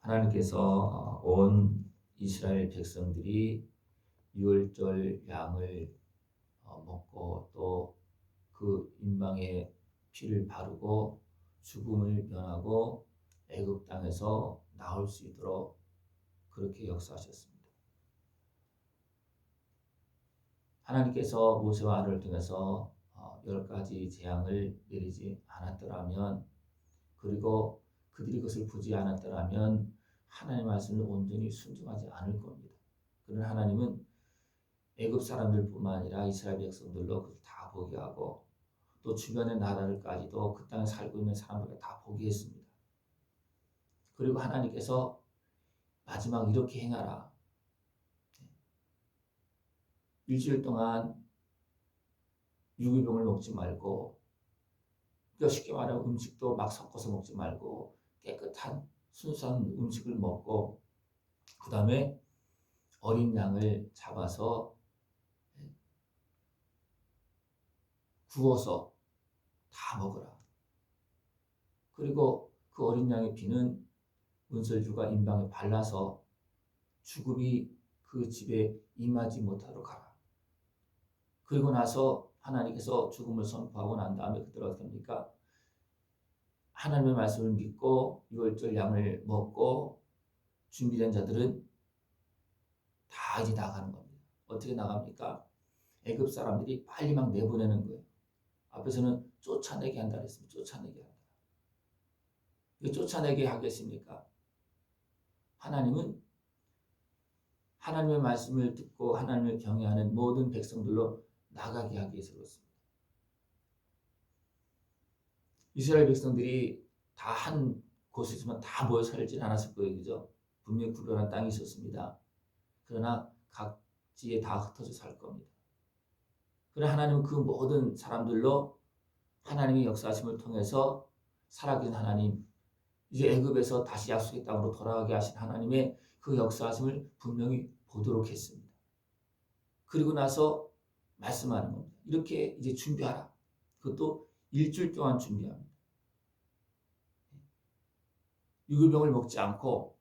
하나님께서 온 이스라엘 백성들이 유월절 양을 먹고 또 그 인방에 피를 바르고 죽음을 면하고 애굽 땅에서 나올 수 있도록 그렇게 역사하셨습니다. 하나님께서 모세와 아론을 통해서 10가지 재앙을 내리지 않았더라면, 그리고 그들이 그것을 보지 않았더라면 하나님의 말씀을 온전히 순종하지 않을 겁니다. 그러나 하나님은 애굽 사람들뿐만 아니라 이스라엘 백성들로 그걸 다 보게 하고 또 주변의 나라들까지도 그 땅에 살고 있는 사람들을 다 보게 했습니다. 그리고 하나님께서 마지막 이렇게 행하라. 일주일 동안 유기병을 먹지 말고, 그러니까 쉽게 말하면 음식도 막 섞어서 먹지 말고 깨끗한 순수한 음식을 먹고, 그 다음에 어린 양을 잡아서 구워서 다 먹어라. 그리고 그 어린 양의 피는 문설주가 인방에 발라서 죽음이 그 집에 임하지 못하도록 하라. 그리고 나서 하나님께서 죽음을 선포하고 난 다음에 그들 어떻게 합니까? 하나님의 말씀을 믿고 유월절 양을 먹고 준비된 자들은 다 이제 나가는 겁니다. 어떻게 나갑니까? 애굽 사람들이 빨리 막 내보내는 거예요. 앞에서는 쫓아내게 한다 그랬습니다. 쫓아내게 한다. 왜 쫓아내게 하겠습니까? 하나님은 하나님의 말씀을 듣고 하나님을 경외하는 모든 백성들로 나가게 하기 위해서 그렇습니다. 이스라엘 백성들이 다 한 곳이지만 다 모여 살진 않았을 거예요. 그죠? 분명히 구별한 땅이 있었습니다. 그러나 각지에 다 흩어져 살 겁니다. 그러나 하나님은 그 모든 사람들로 하나님의 역사하심을 통해서 살아계신 하나님, 이제 애굽에서 다시 약속의 땅으로 돌아가게 하신 하나님의 그 역사하심을 분명히 보도록 했습니다. 그리고 나서 말씀하는 겁니다. 이렇게 이제 준비하라. 그것도 일주일 동안 준비합니다. 유기병을 먹지 않고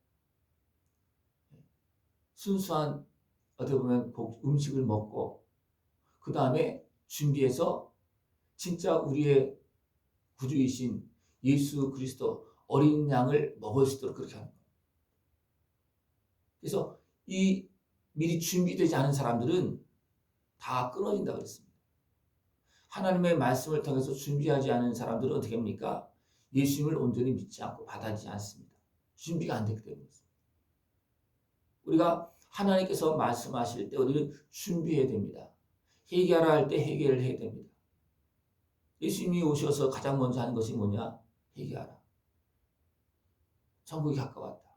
순수한 어떻게 보면 음식을 먹고 그 다음에 준비해서 진짜 우리의 구주이신 예수 그리스도 어린 양을 먹을 수 있도록 그렇게 하는 거예요. 그래서 이 미리 준비되지 않은 사람들은 다 끊어진다 그랬습니다. 하나님의 말씀을 통해서 준비하지 않은 사람들은 어떻게 합니까? 예수님을 온전히 믿지 않고 받아들이지 않습니다. 준비가 안 됐기 때문에. 우리가 하나님께서 말씀하실 때 우리는 준비해야 됩니다. 회개하라 할 때 회개를 해야 됩니다. 예수님이 오셔서 가장 먼저 하는 것이 뭐냐? 회개하라. 천국이 가까웠다.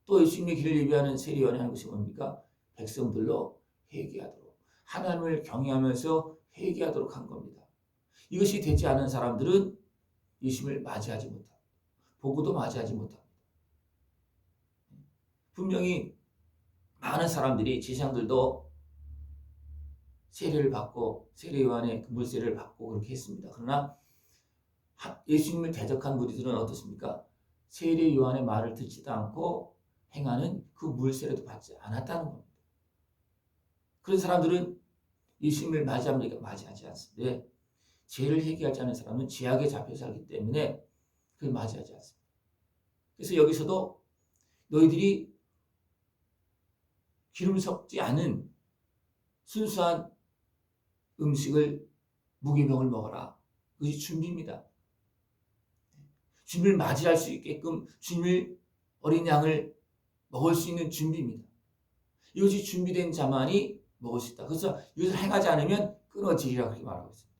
또 예수님의 길을 예비하는 세례요한이 하는 것이 뭡니까? 백성들로 회개하도록, 하나님을 경외하면서 회개하도록 한 겁니다. 이것이 되지 않은 사람들은 예수님을 맞이하지 못합니다. 보고도 맞이하지 못합니다. 분명히 많은 사람들이 제사장들도 세례를 받고 세례요한의 물세례를 받고 그렇게 했습니다. 그러나 예수님을 대적한 무리들은 어떻습니까? 세례요한의 말을 듣지도 않고 행하는 그 물세례도 받지 않았다는 겁니다. 그런 사람들은 예수님을 맞이합니까? 맞이하지 않습니다. 왜? 죄를 회개하지 않은 사람은 죄악에 잡혀 살기 때문에 그걸 맞이하지 않습니다. 그래서 여기서도 너희들이 기름 섞지 않은 순수한 음식을 무기명을 먹어라. 그것이 준비입니다. 주님을 맞이할 수 있게끔 주님을 어린 양을 먹을 수 있는 준비입니다. 이것이 준비된 자만이 먹을 수 있다. 그래서 이것을 행하지 않으면 끊어지리라 그렇게 말하고 있습니다.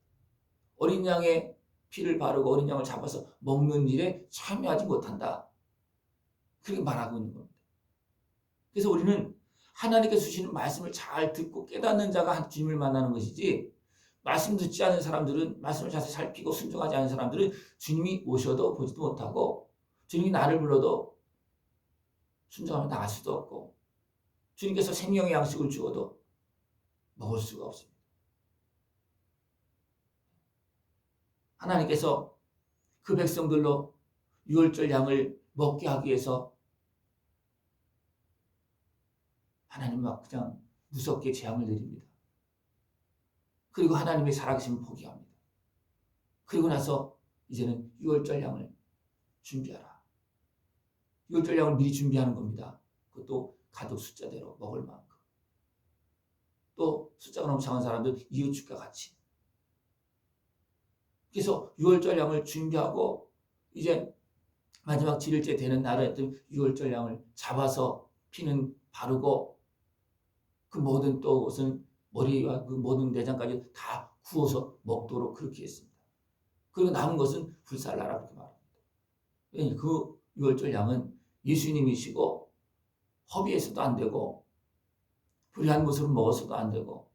어린 양의 피를 바르고 어린 양을 잡아서 먹는 일에 참여하지 못한다. 그렇게 말하고 있는 겁니다. 그래서 우리는 하나님께서 주시는 말씀을 잘 듣고 깨닫는 자가 주님을 만나는 것이지, 말씀 듣지 않은 사람들은, 말씀을 자세히 살피고 순종하지 않은 사람들은 주님이 오셔도 보지도 못하고 주님이 나를 불러도 순종하면 나갈 수도 없고 주님께서 생명의 양식을 주어도 먹을 수가 없습니다. 하나님께서 그 백성들로 유월절 양을 먹게 하기 위해서 하나님은 막 그냥 무섭게 재앙을 내립니다. 그리고 하나님의 살아계심을 포기합니다. 그리고 나서 이제는 유월절 양을 준비하라. 유월절 양을 미리 준비하는 겁니다. 그것도 가족 숫자대로 먹을 만큼. 또 숫자가 너무 작은 사람들 이웃집과 같이. 그래서 유월절 양을 준비하고 이제 마지막 7일째 되는 날에 유월절 양을 잡아서 피는 바르고 그 모든 또 것은 머리와 그 모든 내장까지 다 구워서 먹도록 그렇게 했습니다. 그리고 남은 것은 불살라라 그렇게 말합니다. 왜냐하면 그 유월절 양은 예수님이시고 허비해서도 안 되고 불의한 것으로 먹어서도 안 되고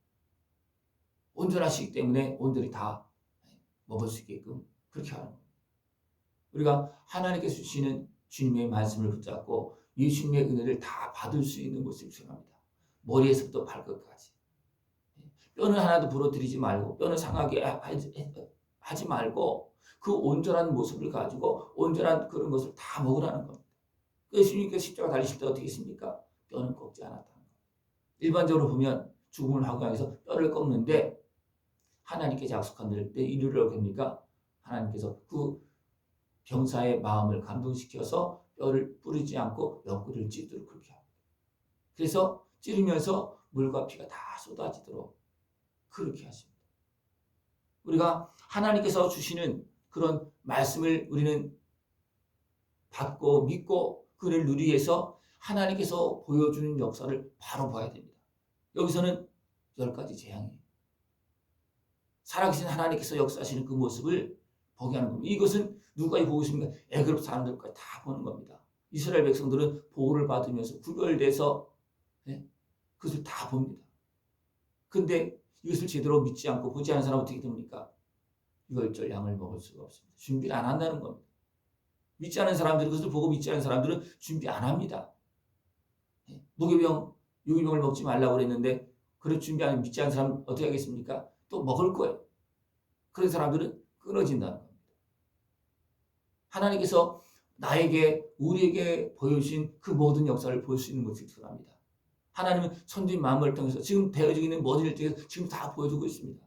온전하시기 때문에 온전히 다 먹을 수 있게끔 그렇게 하는 겁니다. 우리가 하나님께서 주시는 주님의 말씀을 붙잡고 예수님의 은혜를 다 받을 수 있는 모습이 필요합니다. 머리에서부터 발끝까지. 뼈는 하나도 부러뜨리지 말고 뼈는 상하게 하지 말고 그 온전한 모습을 가지고 온전한 그런 것을 다 먹으라는 겁니다. 예수님께서 십자가 달리실 때 어떻게 했습니까? 뼈는 꺾지 않았다는 겁니다. 일반적으로 보면 죽음을 하고 향해서 뼈를 꺾는데 하나님께서 약속한 대로 때 이루려고 합니까? 하나님께서 그 병사의 마음을 감동시켜서 뼈를 뿌리지 않고 옆구리를 찌도록 그렇게 합니다. 그래서 찌르면서 물과 피가 다 쏟아지도록 그렇게 하십니다. 우리가 하나님께서 주시는 그런 말씀을 우리는 받고 믿고 그를 누리기 위해서 하나님께서 보여주는 역사를 바로 봐야 됩니다. 여기서는 10가지 재앙이에요. 살아계신 하나님께서 역사하시는 그 모습을 보게 하는 겁니다. 이것은 누가 보고 있습니까? 애굽 사람들까지 다 보는 겁니다. 이스라엘 백성들은 보호를 받으면서 구별돼서 그것을 다 봅니다. 근데 이것을 제대로 믿지 않고 보지 않은 사람은 어떻게 됩니까? 유월절 양을 먹을 수가 없습니다. 준비를 안 한다는 겁니다. 믿지 않은 사람들은 그것을 보고 믿지 않은 사람들은 준비 안 합니다. 유기병을 먹지 말라고 그랬는데 그걸 준비 안 믿지 않은 사람은 어떻게 하겠습니까? 또 먹을 거예요. 그런 사람들은 끊어진다는 겁니다. 하나님께서 우리에게 보여주신 그 모든 역사를 볼 수 있는 것이 필요합니다. 하나님은 선주의 마음을 통해서 지금 되어지고 있는 모든 일 통해서 지금 다 보여주고 있습니다.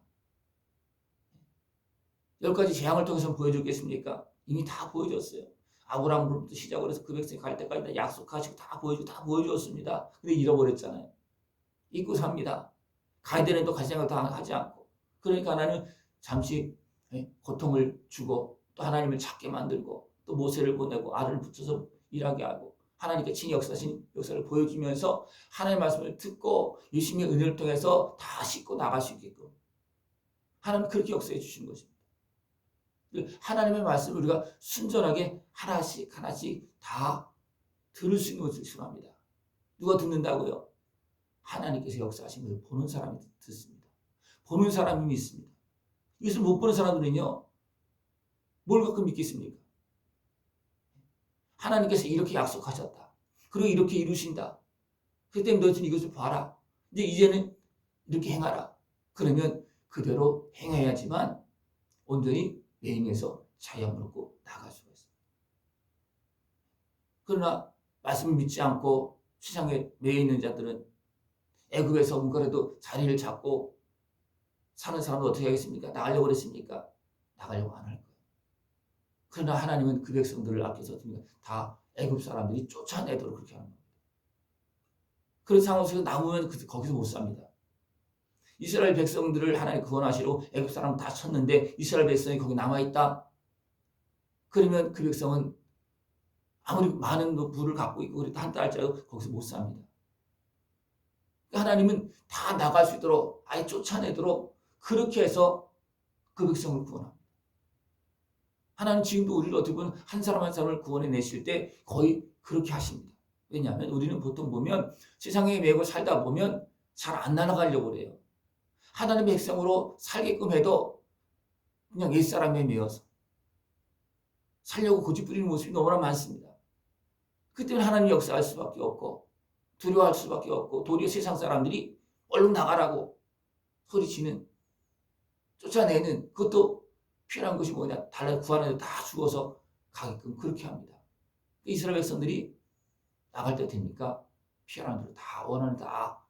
10가지 재앙을 통해서 보여주겠습니까? 이미 다 보여줬어요. 아브라함부터 시작을 해서 그 백성이 갈 때까지 다 약속하시고 다 보여주었습니다. 근데 잃어버렸잖아요. 잊고 삽니다. 가야 되는 또 갈 생각 다 하지 않고. 그러니까 하나님은 잠시 고통을 주고 또 하나님을 찾게 만들고 또 모세를 보내고 알을 붙여서 일하게 하고 하나님께 친히 역사하신 역사를 보여주면서 하나님의 말씀을 듣고 예수님의 은혜를 통해서 다 씻고 나갈 수 있게끔 하나님 그렇게 역사해 주신 것입니다. 하나님의 말씀을 우리가 순전하게 하나씩 다 들을 수 있는 것을 필요합니다. 누가 듣는다고요? 하나님께서 역사하신 것을 보는 사람이 듣습니다. 보는 사람이 믿습니다. 이것을 못 보는 사람들은요, 뭘 갖고 믿겠습니까? 하나님께서 이렇게 약속하셨다. 그리고 이렇게 이루신다. 그렇기 때문에 너희는 이것을 봐라. 이제는 이렇게 행하라. 그러면 그대로 행해야지만 온전히 내 힘에서 자유함을 얻고 나갈 수가 있습니다. 그러나 말씀을 믿지 않고 세상에 매여 있는 자들은 애굽에서 뭔가라도 자리를 잡고 사는 사람은 어떻게 하겠습니까? 나가려고 그랬습니까? 나가려고 안 할 거예요. 그러나 하나님은 그 백성들을 아껴서 다 애굽 사람들이 쫓아내도록 그렇게 하는 겁니다. 그런 상황 속에서 남으면 거기서 못 삽니다. 이스라엘 백성들을 하나님 구원하시러 애굽 사람은 다 쳤는데 이스라엘 백성이 거기 남아있다. 그러면 그 백성은 아무리 많은 부를 갖고 있고 한 달짜리 거기서 못 삽니다. 하나님은 다 나갈 수 있도록 아예 쫓아내도록 그렇게 해서 그 백성을 구원합니다. 하나님 지금도 우리를 어떻게 보면 한 사람 한 사람을 구원해 내실 때 거의 그렇게 하십니다. 왜냐하면 우리는 보통 보면 세상에 매고 살다 보면 잘 안 날아가려고 그래요. 하나님의 백성으로 살게끔 해도 그냥 옛사람에 매여서 살려고 고집부리는 모습이 너무나 많습니다. 그 때문에 하나님 역사할 수밖에 없고 두려워할 수밖에 없고 도리어 세상 사람들이 얼른 나가라고 소리치는 쫓아내는 그것도 필요한 것이 뭐냐 달라 구하는데 다 죽어서 가게끔 그렇게 합니다. 이스라엘 백성들이 나갈 때 됩니까? 피하는 대로 다 원하는 다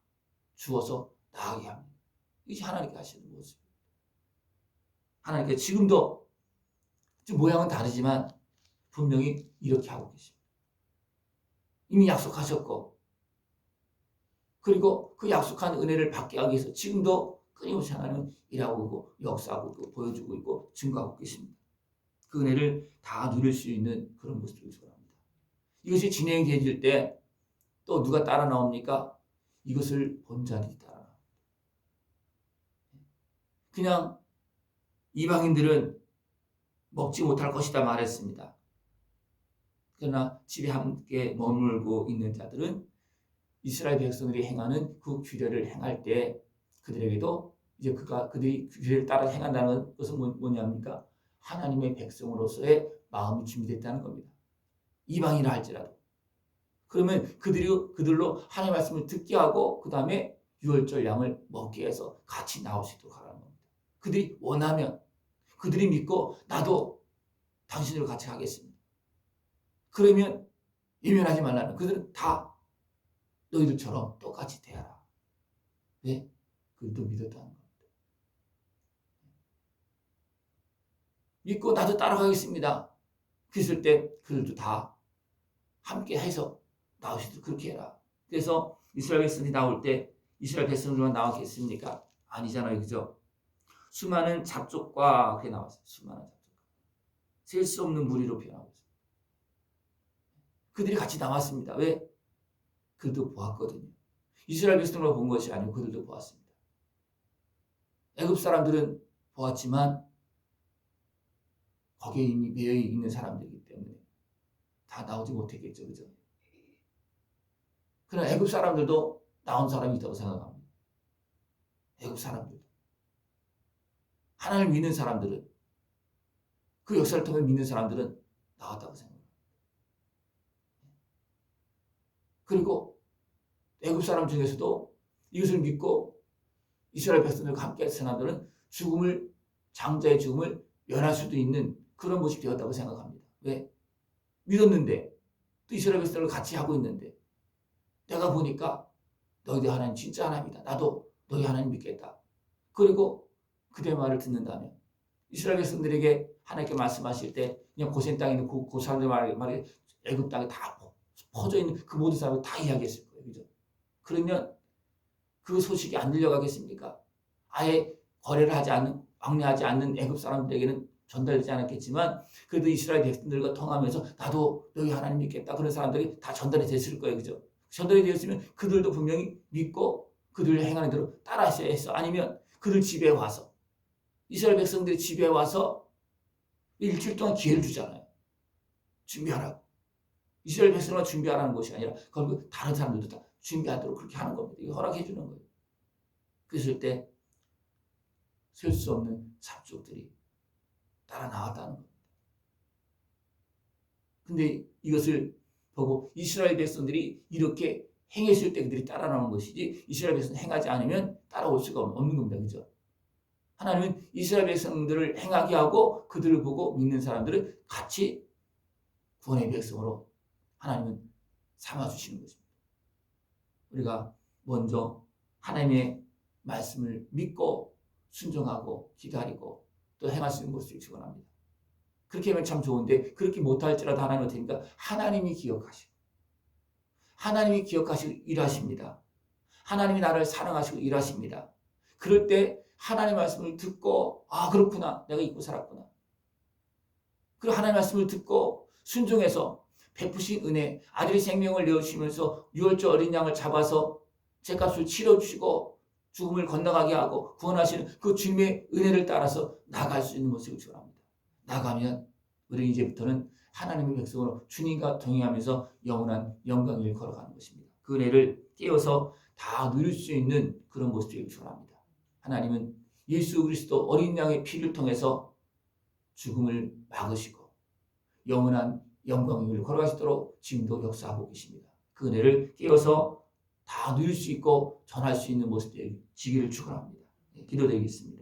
주어서 나가게 합니다. 이것이 하나님께 하시는 모습입니다. 하나님께 지금도 모양은 다르지만 분명히 이렇게 하고 계십니다. 이미 약속하셨고, 그리고 그 약속한 은혜를 받게 하기 위해서 지금도 끊임없이 하나님은 일하고 있고 역사하고 있고 보여주고 있고 증거하고 계십니다. 그 은혜를 다 누릴 수 있는 그런 모습을 소원합니다. 이것이 진행되어질 때 또 누가 따라 나옵니까? 이것을 본 자들이 따라 나옵니다. 그냥 이방인들은 먹지 못할 것이다 말했습니다. 그러나 집에 함께 머물고 있는 자들은 이스라엘 백성들이 행하는 그 규례를 행할 때 그들에게도 이제 그들이 규례를 따라 행한다는 것은 뭐냐입니까? 하나님의 백성으로서의 마음이 준비됐다는 겁니다. 이방이라 할지라도. 그러면 그들로 하나님의 말씀을 듣게 하고 그 다음에 유월절 양을 먹게 해서 같이 나올 수 있도록 하라는 겁니다. 그들이 원하면, 그들이 믿고 나도 당신들과 같이 가겠습니다. 그러면 이면하지 말라는, 그들은 다 너희들처럼 똑같이 대하라. 왜? 그들도 믿었다는 겁니다. 믿고 나도 따라가겠습니다. 그랬을 때 그들도 다 함께 해서 나오시도록 그렇게 해라. 그래서 이스라엘 백성이 나올 때 이스라엘 백성들만 나왔겠습니까? 아니잖아요. 그죠? 수많은 잡족과 그게 나왔어요. 수많은 잡족과. 셀 수 없는 무리로 표현하고 있습니다. 그들이 같이 나왔습니다. 왜? 그들도 보았거든요. 이스라엘 백성으로 본 것이 아니고 그들도 보았습니다. 애굽 사람들은 보았지만 거기에 이미 매여 있는 사람들이기 때문에 다 나오지 못했겠죠. 그죠? 그러나 애굽 사람들도 나온 사람이 있다고 생각합니다. 애굽 사람들도. 하나님을 믿는 사람들은, 그 역사를 통해 믿는 사람들은 나왔다고 생각합니다. 그리고 애굽 사람 중에서도 이것을 믿고 이스라엘 백성들과 함께 했던 사람들은 장자의 죽음을 면할 수도 있는 그런 모습이 되었다고 생각합니다. 왜? 믿었는데, 또 이스라엘 백성들과 같이 하고 있는데, 내가 보니까 너희들 하나님 진짜 하나님이다. 나도 너희 하나님 믿겠다. 그리고 그들의 말을 듣는다면 이스라엘 백성들에게 하나님께 말씀하실 때 그냥 고센 땅에 있는 그 사람들 말이 애굽 땅에 다 퍼져 있는 그 모든 사람을 다 이야기했을 거예요. 그죠? 그러면 그 소식이 안 들려가겠습니까? 아예 거래를 하지 않는, 왕래하지 않는 애굽 사람들에게는 전달되지 않았겠지만 그래도 이스라엘 백성들과 통하면서 나도 너희 하나님 믿겠다. 그런 사람들이 다 전달이 됐을 거예요. 그죠? 전달이 되었으면 그들도 분명히 믿고 그들 행하는 대로 따라하셔야 했어. 아니면 그들 집에 와서, 이스라엘 백성들이 집에 와서 일주일 동안 기회를 주잖아요. 준비하라고. 이스라엘 백성만 준비하라는 것이 아니라 결국 다른 사람들도 다 준비하도록 그렇게 하는 겁니다. 이거 허락해 주는 거예요. 그랬을 때 셀 수 없는 잡족들이 따라 나왔다는 겁니다. 근데 이것을 보고 이스라엘 백성들이 이렇게 행했을 때 그들이 따라 나오는 것이지 이스라엘 백성 행하지 않으면 따라올 수가 없는 겁니다. 그죠? 하나님은 이스라엘 백성들을 행하게 하고 그들을 보고 믿는 사람들을 같이 구원의 백성으로 하나님은 삼아주시는 것입니다. 우리가 먼저 하나님의 말씀을 믿고 순종하고 기다리고 또 행할 수 있는 것을 축원합니다. 그렇게 하면 참 좋은데 그렇게 못할지라도 하나님은 어떻습니까? 하나님이 기억하시고 일하십니다. 하나님이 나를 사랑하시고 일하십니다. 그럴 때 하나님의 말씀을 듣고 그렇구나. 내가 잊고 살았구나. 그리고 하나님의 말씀을 듣고 순종해서 베푸신 은혜, 아들의 생명을 내어주시면서 유월절 어린 양을 잡아서 죄값을 치러주시고 죽음을 건너가게 하고 구원하시는 그 주님의 은혜를 따라서 나갈 수 있는 모습을 축원합니다. 나가면 우리는 이제부터는 하나님의 백성으로 주님과 동행하면서 영원한 영광을 걸어가는 것입니다. 그 은혜를 깨어서 다 누릴 수 있는 그런 모습을 축원합니다. 하나님은 예수 그리스도 어린 양의 피를 통해서 죽음을 막으시고 영원한 영광을 걸어가시도록 지금도 역사하고 계십니다. 그 은혜를 깨어서 다 누릴 수 있고 전할 수 있는 모습 되기를 축원합니다. 기도드리겠습니다.